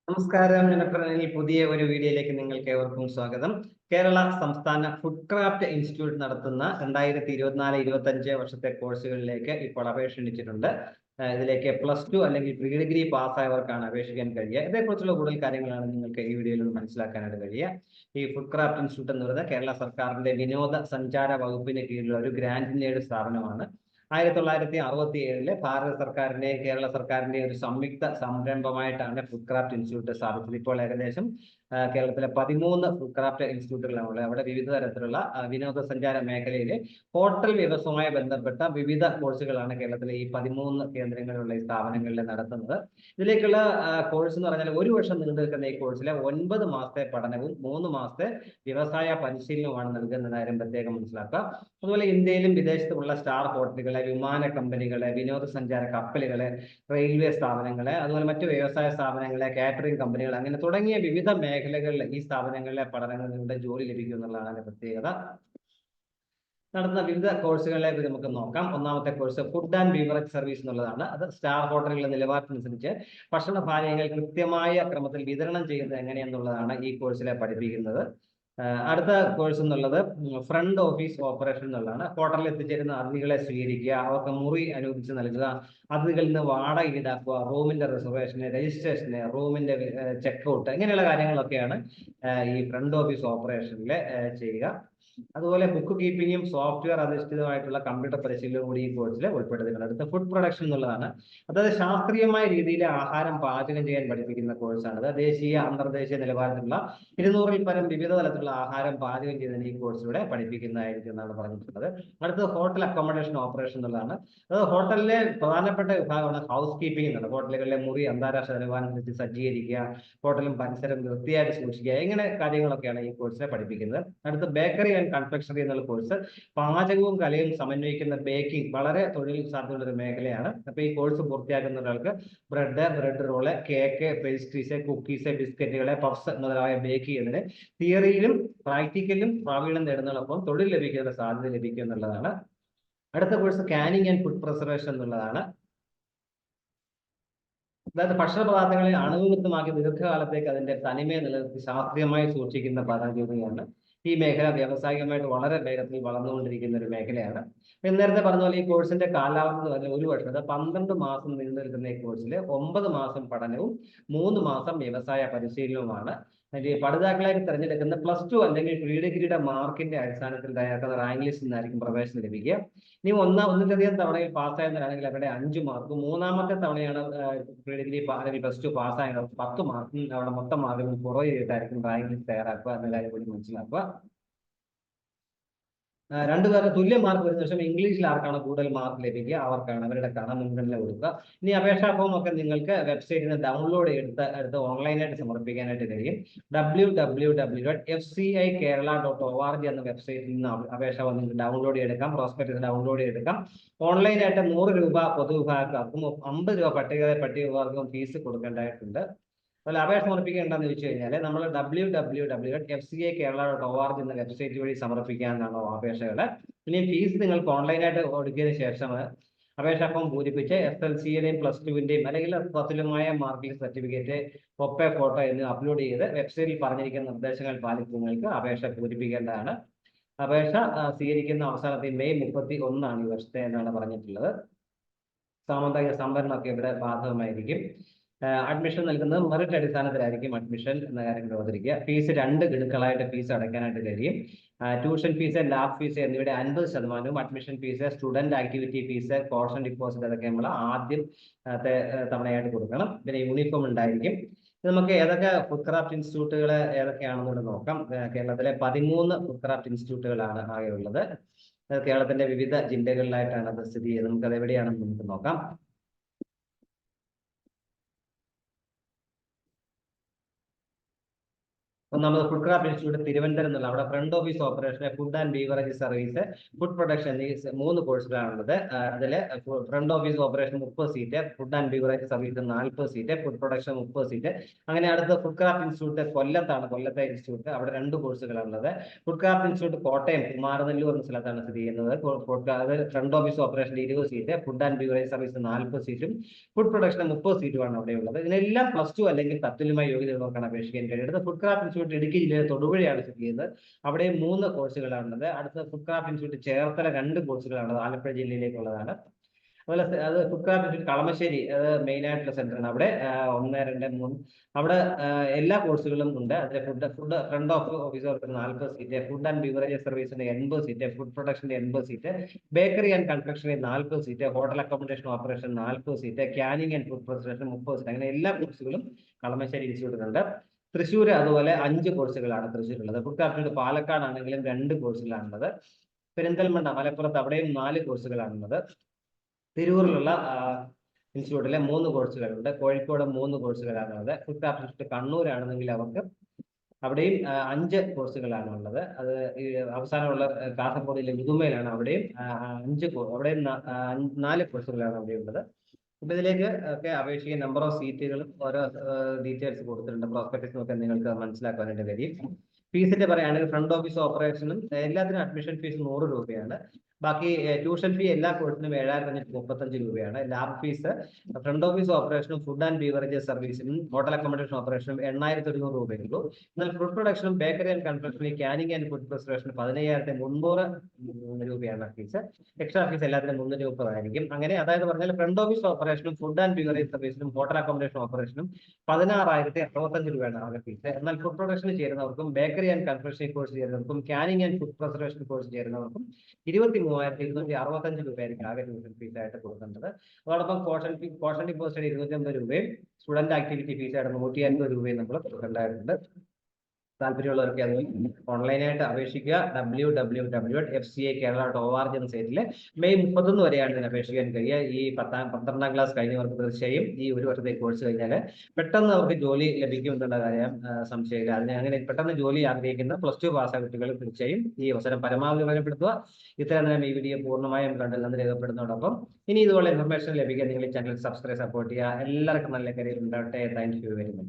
നമസ്കാരം. ഈ പുതിയ ഒരു വീഡിയോയിലേക്ക് നിങ്ങൾക്ക് ഏവർക്കും സ്വാഗതം. കേരള സംസ്ഥാന ഫുഡ് ക്രാഫ്റ്റ് ഇൻസ്റ്റിറ്റ്യൂട്ട് നടത്തുന്ന 2024-25 വർഷത്തെ കോഴ്സുകളിലേക്ക് ഇപ്പോൾ അപേക്ഷ ക്ഷണിച്ചിട്ടുണ്ട്. ഇതിലേക്ക് +2 അല്ലെങ്കിൽ പ്രീ ഡിഗ്രി പാസ്സായവർക്കാണ് അപേക്ഷിക്കാൻ കഴിയുക. ഇതേക്കുറിച്ചുള്ള കൂടുതൽ കാര്യങ്ങളാണ് നിങ്ങൾക്ക് ഈ വീഡിയോയിൽ നിന്ന് മനസ്സിലാക്കാനായിട്ട് കഴിയുക. ഈ ഫുഡ് ക്രാഫ്റ്റ് ഇൻസ്റ്റിറ്റ്യൂട്ട് എന്ന് പറയുന്നത് കേരള സർക്കാരിന്റെ വിനോദ സഞ്ചാര വകുപ്പിന് കീഴിലുള്ള ഒരു ഗ്രാന്റിന്റെ സ്ഥാപനമാണ്. 1967 ഭാരത സർക്കാരിന്റെയും കേരള സർക്കാരിന്റെയും ഒരു സംയുക്ത സംരംഭമായിട്ടാണ് ഫുഡ് ക്രാഫ്റ്റ് ഇൻസ്റ്റിറ്റ്യൂട്ട് സ്ഥാപിച്ചത്. ഇപ്പോൾ ഏകദേശം കേരളത്തിലെ 13 ഫുഡ് ക്രാഫ്റ്റ് ഇൻസ്റ്റിറ്റ്യൂട്ടുകളാണ് ഉള്ളത്. അവിടെ വിവിധ തരത്തിലുള്ള വിനോദസഞ്ചാര മേഖലയിലെ ഹോട്ടൽ വ്യവസായവുമായി ബന്ധപ്പെട്ട വിവിധ കോഴ്സുകളാണ് കേരളത്തിലെ ഈ 13 കേന്ദ്രങ്ങളിലുള്ള ഈ സ്ഥാപനങ്ങളിൽ നടത്തുന്നത്. ഇതിലേക്കുള്ള കോഴ്സ് എന്ന് പറഞ്ഞാൽ 1 വർഷം നീണ്ടു നിൽക്കുന്ന ഈ കോഴ്സിലെ 9 മാസത്തെ പഠനവും 3 മാസത്തെ വ്യവസായ പരിശീലനവുമാണ് നൽകുന്ന കാര്യം പ്രത്യേകം മനസ്സിലാക്കുക. അതുപോലെ ഇന്ത്യയിലും വിദേശത്തുമുള്ള സ്റ്റാർ ഹോട്ടലുകളെ, വിമാന കമ്പനികളെ, വിനോദസഞ്ചാര കപ്പലുകളെ, റെയിൽവേ സ്ഥാപനങ്ങളെ, അതുപോലെ മറ്റു വ്യവസായ സ്ഥാപനങ്ങളെ, കാറ്ററിംഗ് കമ്പനികൾ, അങ്ങനെ തുടങ്ങിയ വിവിധ മേഖലകളിൽ ഈ സ്ഥാപനങ്ങളിലെ പഠനങ്ങളിലൂടെ ജോലി ലഭിക്കും എന്നുള്ളതാണ് അതിന്റെ പ്രത്യേകത. നടത്തുന്ന വിവിധ കോഴ്സുകളിലേക്ക് നമുക്ക് നോക്കാം. ഒന്നാമത്തെ course food and beverage service എന്നുള്ളതാണ്. അത് സ്റ്റാർ ഹോട്ടലുകളുടെ നിലവാരത്തിനനുസരിച്ച് ഭക്ഷണപാനീയങ്ങൾ കൃത്യമായ ക്രമത്തിൽ വിതരണം ചെയ്യുന്നത് എങ്ങനെയെന്നുള്ളതാണ് ഈ കോഴ്സിലെ പഠിപ്പിക്കുന്നത്. അടുത്ത കോഴ്സ് എന്നുള്ളത് ഫ്രണ്ട് ഓഫീസ് ഓപ്പറേഷൻ എന്നുള്ളതാണ്. ഹോട്ടലിൽ എത്തിച്ചേരുന്ന അതിഥികളെ സ്വീകരിക്കുക, അവർക്ക് മുറി അനുവദിച്ച് നൽകുക, അതിഥികളിൽ നിന്ന് വാടക ഈടാക്കുക, റൂമിന്റെ റിസർവേഷന്, രജിസ്ട്രേഷന്, റൂമിന്റെ ചെക്ക്ഔട്ട്, ഇങ്ങനെയുള്ള കാര്യങ്ങളൊക്കെയാണ് ഈ ഫ്രണ്ട് ഓഫീസ് ഓപ്പറേഷനിൽ ചെയ്യുക. അതുപോലെ ബുക്ക് കീപ്പിങ്ങും സോഫ്റ്റ്വെയർ അധിഷ്ഠിതമായിട്ടുള്ള കമ്പ്യൂട്ടർ പരിശീലനവും കൂടി ഈ കോഴ്സിൽ ഉൾപ്പെടുത്തിയിട്ടുണ്ട്. അടുത്ത ഫുഡ് പ്രൊഡക്ഷൻ എന്നുള്ളതാണ്. അതായത് ശാസ്ത്രീയമായ രീതിയിൽ ആഹാരം പാചകം ചെയ്യാൻ പഠിപ്പിക്കുന്ന കോഴ്സാണ്. ദേശീയ അന്തർദേശീയ നിലവാരത്തിലുള്ള 200-ൽ പരം വിവിധ തലത്തിലുള്ള ആഹാരം പാചകം ചെയ്യുന്നതിന് ഈ കോഴ്സിലൂടെ പഠിപ്പിക്കുന്നതായിരിക്കും എന്നാണ് പറഞ്ഞിട്ടുള്ളത്. അടുത്തത് ഹോട്ടൽ അക്കോമഡേഷൻ ഓപ്പറേഷൻ എന്നുള്ളതാണ്. അത് ഹോട്ടലിലെ പ്രധാനപ്പെട്ട വിഭാഗമാണ് ഹൗസ് കീപ്പിംഗ് എന്നുള്ളത്. ഹോട്ടലുകളിലെ മുറി അന്താരാഷ്ട്ര നിലവാരത്തിനനുസരിച്ച് സജ്ജീകരിക്കുക, ഹോട്ടലും പരിസരം വൃത്തിയായിട്ട് സൂക്ഷിക്കുക, ഇങ്ങനെ കാര്യങ്ങളൊക്കെയാണ് ഈ കോഴ്സിനെ പഠിപ്പിക്കുന്നത്. അടുത്ത ബേക്കറി ആൻഡ് കൺഫെക്ഷണറി എന്നുള്ള കോഴ്സ് പാചകവും കലയും സമന്വയിക്കുന്ന ബേക്കിംഗ് വളരെ തൊഴിൽ സാധ്യതയുള്ള ഒരു മേഖലയാണ്. അപ്പൊ ഈ കോഴ്സ് പൂർത്തിയാക്കുന്ന ഒരാൾക്ക് bread roll, cake, pastries, cookies, ബിസ്ക്കറ്റുകളെ, പഫ്സ് മുതലായ ബേക്ക് ചെയ്യുന്നതിന് തിയറിയിലും പ്രാക്ടിക്കലിലും പ്രാവീണ്യം നേടുന്നതോടൊപ്പം തൊഴിൽ ലഭിക്കുന്ന സാധ്യത ലഭിക്കും എന്നുള്ളതാണ്. അടുത്ത course Canning and food preservation എന്നുള്ളതാണ്. അതായത് ഭക്ഷണ പദാർത്ഥങ്ങളെ അണുവിമുക്തമാക്കി ദീർഘകാലത്തേക്ക് അതിന്റെ തനിമയെ നിലനിർത്തി ശാസ്ത്രീയമായി സൂക്ഷിക്കുന്ന പദവിയാണ്. ഈ മേഖല വ്യാവസായികമായിട്ട് വളരെ വേഗത്തിൽ വളർന്നുകൊണ്ടിരിക്കുന്ന ഒരു മേഖലയാണ്. നേരത്തെ പറഞ്ഞ പോലെ ഈ കോഴ്സിന്റെ കാലാവധി എന്ന് പറഞ്ഞാൽ 1 വർഷം, 12 മാസം നീണ്ടു നിൽക്കുന്ന ഈ കോഴ്സിൽ 9 മാസം പഠനവും 3 മാസം വ്യവസായ പരിശീലനവുമാണ്. പഠിതാക്കളായിട്ട് തിരഞ്ഞെടുക്കുന്ന +2 അല്ലെങ്കിൽ പ്രീ ഡിഗ്രിയുടെ മാർക്കിന്റെ അടിസ്ഥാനത്തിൽ തയ്യാറാക്കുന്ന റാങ്ക് ലിസ്റ്റിൽ നിന്നായിരിക്കും പ്രവേശനം ലഭിക്കുക. ഇനി ഒന്നിലധികം തവണയിൽ പാസ്സായവരാണെങ്കിൽ അവരുടെ 5 മാർക്കും, മൂന്നാമത്തെ തവണയാണ് പ്രീ ഡിഗ്രി അല്ലെങ്കിൽ +2 പാസ്സായ 10 മാർക്കും, അവിടെ മൊത്തം മാർക്കും കുറവ് ചെയ്തിട്ടായിരിക്കും റാങ്ക് ലിസ്റ്റ് തയ്യാറാക്കുക എന്ന കാര്യം കൂടി മനസ്സിലാക്കുക. രണ്ടുപേരുടെ തുല്യ മാർക്ക് വരുന്ന ശേഷം ഇംഗ്ലീഷിൽ ആർക്കാണ് കൂടുതൽ മാർക്ക് ലഭിക്കുക അവർക്കാണ് അവരുടെ മുൻഗണന കൊടുക്കുക. ഇനി അപേക്ഷാ ഫോം ഒക്കെ നിങ്ങൾക്ക് വെബ്സൈറ്റിൽ നിന്ന് ഡൗൺലോഡ് എടുത്ത് ഓൺലൈനായിട്ട് സമർപ്പിക്കാനായിട്ട് കഴിയും. www.fcikerala.org എന്ന വെബ്സൈറ്റിൽ നിന്ന് അപേക്ഷ നിങ്ങൾക്ക് ഡൗൺലോഡ് ചെയ്തെടുക്കാം. പ്രോസ്പെക്ടസ് ഡൗൺലോഡ് ചെയ്തെടുക്കാം. ഓൺലൈനായിട്ട് 100 രൂപ പൊതുവിഭാഗക്കാർക്കും 50 രൂപ പട്ടികവർഗവും ഫീസ് കൊടുക്കേണ്ടതായിട്ടുണ്ട്. അതുപോലെ അപേക്ഷ സമർപ്പിക്കേണ്ടതെന്ന് ചോദിച്ചു കഴിഞ്ഞാൽ നമ്മൾ www.fcikerala.org എന്ന വെബ്സൈറ്റ് വഴി സമർപ്പിക്കാവുന്നതാണ് അപേക്ഷകൾ. ഇനി ഫീസ് നിങ്ങൾക്ക് ഓൺലൈനായിട്ട് കൊടുക്കിയതിനു ശേഷം അപേക്ഷാ ഫോം പൂരിപ്പിച്ച് SLC-യുടെയും +2-ന്റെയും അല്ലെങ്കിൽ 10-ലുമായ മാർക്കിംഗ് സർട്ടിഫിക്കറ്റ്, ഒപ്പേ ഫോട്ടോ എന്നിവ അപ്ലോഡ് ചെയ്ത് വെബ്സൈറ്റിൽ പറഞ്ഞിരിക്കുന്ന നിർദ്ദേശങ്ങൾ പാലിച്ച് നിങ്ങൾക്ക് അപേക്ഷ പൂരിപ്പിക്കേണ്ടതാണ്. അപേക്ഷ സ്വീകരിക്കുന്ന അവസാനത്തെ മെയ് 31 ഈ വർഷത്തെ എന്നാണ് പറഞ്ഞിട്ടുള്ളത്. സാമുദായിക സംവരണമൊക്കെ ഇവിടെ ബാധകമായിരിക്കും. അഡ്മിഷൻ നൽകുന്നത് മെറിറ്റ് അടിസ്ഥാനത്തിലായിരിക്കും അഡ്മിഷൻ എന്ന കാര്യം അവതരിക്കുക. ഫീസ് 2 ഗഡുക്കളായിട്ട് ഫീസ് അടയ്ക്കാനായിട്ട് കഴിയും. ട്യൂഷൻ ഫീസ്, ലാബ് ഫീസ് എന്നിവയുടെ 50%, admission fees, student activity fees, caution deposit അതൊക്കെ നമ്മൾ ആദ്യം തവണയായിട്ട് കൊടുക്കണം. പിന്നെ യൂണിഫോം ഉണ്ടായിരിക്കും. നമുക്ക് ഏതൊക്കെ ഫുഡ് ക്രാഫ്റ്റ് ഇൻസ്റ്റിറ്റ്യൂട്ടുകൾ ഏതൊക്കെയാണെന്നുകൂടെ നോക്കാം. കേരളത്തിലെ 13 ഫുഡ് ക്രാഫ്റ്റ് ഇൻസ്റ്റിറ്റ്യൂട്ടുകളാണ് ആകെയുള്ളത്. കേരളത്തിന്റെ വിവിധ ജില്ലകളിലായിട്ടാണ് അത് സ്ഥിതി ചെയ്യുന്നത്. നമുക്ക് അത് എവിടെയാണെന്ന് നമുക്ക് നോക്കാം. ഒന്നാമത് ഫുഡ് ക്രാഫ്റ്റ് ഇൻസ്റ്റിറ്റ്യൂട്ട് തിരുവനന്തപുരം എന്നുള്ള അവിടെ front office operation, food and beverage service, food production എന്നീ 3 കോഴ്സുകളാണുള്ളത്. അതിൽ front office operation 30 seat, food and beverage service 40 seat, food production 30 seat. അങ്ങനെ അടുത്ത ഫുഡ് ക്രാഫ്റ്റ് ഇൻസ്റ്റിറ്റ്യൂട്ട് കൊല്ലത്താണ്, കൊല്ലത്തെ ഇൻസ്റ്റിറ്റ്യൂട്ട്. അവിടെ 2 കോഴ്സുകളാണുള്ളത്. Food craft institute Kottayam Kumaranellur എന്ന സ്ഥലത്താണ് സ്ഥിതി ചെയ്യുന്നത്. അത് front office operation 20 seat, food and beverage service 40 സീറ്റും, ഫുഡ് പ്രൊഡക്ഷൻ 30 സീറ്റുമാണ് അവിടെയുള്ളത്. ഇതിനെല്ലാം +2 അല്ലെങ്കിൽ തത്തുല്യമായ യോഗ്യതകൾക്കാണ് അപേക്ഷിക്കാൻ കഴിയുന്നത്. ഫുഡ് ക്രാഫ്റ്റ് ഇൻസ്റ്റിറ്റ്യൂട്ട് ഇടുക്കി ജില്ലയിലെ തൊടുപുഴയാണ് സ്ഥിതി ചെയ്യുന്നത്. അവിടെ 3 കോഴ്സുകളാണുള്ളത്. അടുത്ത ഫുഡ് ക്രാഫ്റ്റ് ഇൻസ്റ്റിറ്റ്യൂട്ട് ചേർത്തല 2 കോഴ്സുകളാണുള്ളത്, ആലപ്പുഴ ജില്ലയിലേക്കുള്ളതാണ്. അതുപോലെ അത് ഫുഡ് ക്രാഫ്റ്റ് ഇൻസ്റ്റിറ്റ്യൂട്ട് കളമശ്ശേരി, അത് മെയിൻ ആയിട്ടുള്ള സെന്ററാണ്. അവിടെ 1, 2, 3 അവിടെ എല്ലാ കോഴ്സുകളും ഉണ്ട്. അതിൽ ഫുഡ് ഫ്രണ്ട് ഓഫീസർക്ക് 40 സീറ്റ്, ഫുഡ് ആൻഡ് ബീവറേജ് സർവീസിന് 80 സീറ്റ്, ഫുഡ് പ്രൊഡക്ഷന് 80 seat, bakery and confectionery 40 seat, hotel accommodation operation 40 seat, canning and food processing 30 seat. അങ്ങനെ എല്ലാ കോഴ്സുകളും കളമശ്ശേരി ഇൻസ്റ്റിറ്റ്യൂട്ടിലുണ്ട്. തൃശ്ശൂർ അതുപോലെ 5 കോഴ്സുകളാണ് തൃശ്ശൂരുള്ളത്. ഫുഡ് ക്രാഫ്റ്റ് പാലക്കാട് ആണെങ്കിലും 2 കോഴ്സുകളാണുള്ളത്. പെരിന്തൽമണ്ണ മലപ്പുറത്ത് അവിടെയും 4 കോഴ്സുകളാണുള്ളത്. തിരൂരിലുള്ള ഇൻസ്റ്റിറ്റ്യൂട്ടിലെ 3 കോഴ്സുകളുണ്ട്. കോഴിക്കോട് 3 കോഴ്സുകളാണുള്ളത്. ഫുഡ് ക്രാഫ്റ്റ് ഇൻസ്റ്റിറ്റ്യൂട്ട് കണ്ണൂരാണെന്നെങ്കിൽ അവർക്ക് അവിടെയും 5 കോഴ്സുകളാണ് ഉള്ളത്. അത് അവസാനമുള്ള കാസർഗോഡിലെ മുതുമയിലാണ്. അവിടെയും 4 കോഴ്സുകളാണ് അവിടെ ഉള്ളത്. ഇപ്പൊ ഇതിലേക്ക് ഒക്കെ അപേക്ഷിക്കാൻ നമ്പർ ഓഫ് സീറ്റുകളും ഓരോ ഡീറ്റെയിൽസ് കൊടുത്തിട്ടുണ്ട്. പ്രോസ്പെക്ടസ് ഒക്കെ നിങ്ങൾക്ക് മനസ്സിലാക്കാനായിട്ട് കഴിയും. ഫീസിന്റെ പറയുകയാണെങ്കിൽ ഫ്രണ്ട് ഓഫീസ് ഓപ്പറേഷനും എല്ലാത്തിനും അഡ്മിഷൻ ഫീസ് 100 രൂപയാണ്. ബാക്കി ട്യൂഷൻ ഫീ എല്ലാ കോഴ്സിനും 7,535 രൂപയാണ്. ലാബ് ഫീസ് ഫ്രണ്ട് ഓഫീസ് ഓപ്പറേഷനും ഫുഡ് ആൻഡ് ബീവറേജസ് സർവീസിനും ഹോട്ടൽ അക്കോമഡേഷൻ ഓപ്പറേഷനും 8,100 രൂപയുള്ളൂ. എന്നാൽ ഫുഡ് പ്രൊഡക്ഷനും bakery and confectionery, canning and food പ്രിസർവേഷനും 15,300 രൂപയാണ് ഫീസ്. എക്സ്ട്രാ ഫീസ് എല്ലാത്തിനും 330 ആയിരിക്കും. അങ്ങനെ അതായത് പറഞ്ഞാൽ ഫ്രണ്ട് ഓഫീസ് ഓപ്പറേഷനും ഫുഡ് ആൻഡ് ബീവറേജ് സർവീസിനും ഹോട്ടൽ അക്കോമഡേഷൻ ഓപ്പറേഷനും 16,065 രൂപയാണ് ആകെ ഫീസ്. എന്നാൽ ഫുഡ് പ്രൊഡക്ഷന് ചേരുന്നവർക്കും ബേക്കറി ആൻഡ് കൺഫെക്ഷനറി കോഴ്സ് ചേരുന്നവർക്കും canning and food preservation course ചേരുന്നവർക്കും 23,265 രൂപയായിരിക്കും ആകെ ട്യൂഷൻ ഫീസ് ആയിട്ട് കൊടുക്കേണ്ടത്. അതോടൊപ്പം കോഷൻ ഡിപ്പോസിറ്റ് 250 രൂപയും സ്റ്റുഡന്റ് ആക്ടിവിറ്റി ഫീസ് ആയിട്ട് 150 രൂപയും നമ്മൾ കൊടുക്കേണ്ടതായിട്ടുണ്ട്. താല്പര്യമുള്ളവർക്ക് അത് ഓൺലൈനായിട്ട് അപേക്ഷിക്കുക. www.fcakerala.org എന്ന സൈറ്റിൽ മെയ് 31 വരെയാണ് ഇതിന് അപേക്ഷിക്കാൻ കഴിയുക. ഈ 12ാം ക്ലാസ് കഴിഞ്ഞവർക്ക് തീർച്ചയായും ഈ 1 വർഷത്തെ കോഴ്സ് കഴിഞ്ഞാൽ പെട്ടെന്ന് അവർക്ക് ജോലി ലഭിക്കുമെന്നുള്ള കാര്യം സംശയമില്ല. അങ്ങനെ പെട്ടെന്ന് ജോലി ആഗ്രഹിക്കുന്ന +2 പാസ്സായ കുട്ടികൾ തീർച്ചയായും ഈ അവസരം പരമാവധി ഉപയോഗപ്പെടുത്തുക. ഇത്തരം നേരം ഈ വീഡിയോ പൂർണ്ണമായും കണ്ടില്ലെന്ന് രേഖപ്പെടുന്നതോടൊപ്പം ഇനി ഇതുപോലെ ഇൻഫർമേഷൻ ലഭിക്കാൻ നിങ്ങൾ ഈ ചാനൽ സബ്സ്ക്രൈബ് സപ്പോർട്ട് ചെയ്യുക. എല്ലാവർക്കും നല്ല കരിയർ ഉണ്ടാവട്ടെ. Thank you very much.